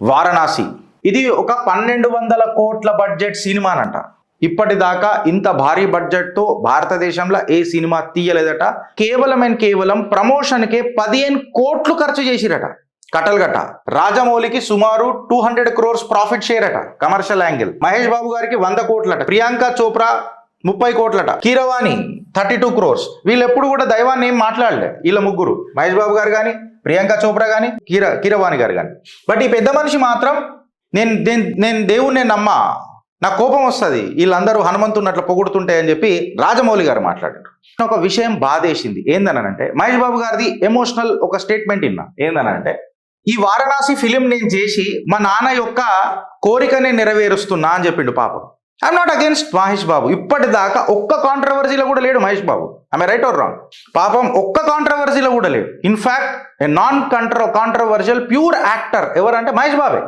వారణాసి. ఇది ఒక 1200 కోట్ల బడ్జెట్ సినిమానంట. ఇప్పటిదాకా ఇంత భారీ బడ్జెట్తో భారతదేశంలో ఏ సినిమా తీయలేదట. కేవలం ప్రమోషన్కే 15 కోట్లు ఖర్చు చేసిరట. కట్టలుగట్ట. రాజమౌళికి సుమారు 200 crores ప్రాఫిట్ షేర్ అట కమర్షియల్ యాంగిల్. మహేష్ బాబు గారికి 100 కోట్లట. ప్రియాంక చోప్రా 30 కోట్లట. కీరవాణి 32 crores. వీళ్ళు ఎప్పుడు కూడా దైవాన్ని ఏం మాట్లాడలే. వీళ్ళ ముగ్గురు, మహేష్ బాబు గారు కానీ, ప్రియాంక చోప్రా కానీ, కీరవాణి గారు కానీ. బట్ ఈ పెద్ద మనిషి మాత్రం నేను దేవుణ్ణి నమ్మా, నాకు కోపం వస్తుంది వీళ్ళందరూ హనుమంతున్నట్లు పొగుడుతుంటే అని చెప్పి రాజమౌళి గారు మాట్లాడారు. ఒక విషయం బాధేసింది. ఏందనంటే మహేష్ బాబు గారిది ఎమోషనల్ ఒక స్టేట్మెంట్ విన్నా. ఏందనంటే, ఈ వారణాసి ఫిలిం నేను చేసి మా నాన్న యొక్క కోరికనే నెరవేరుస్తున్నా అని చెప్పిండు. పాపం, I'm not against Mahesh Babu. ఇప్పటిదాకా ఒక్క కాంట్రవర్సీలో కూడా లేడు మహేష్ బాబు. ఆమె రైట్ ఆర్ రాంగ్? పాపం ఒక్క కాంట్రవర్సీలో కూడా లేడు. ఇన్ఫాక్ట్ ఏ నాన్ కాంట్రవర్షియల్ ప్యూర్ యాక్టర్ ఎవరంటే మహేష్ బాబే.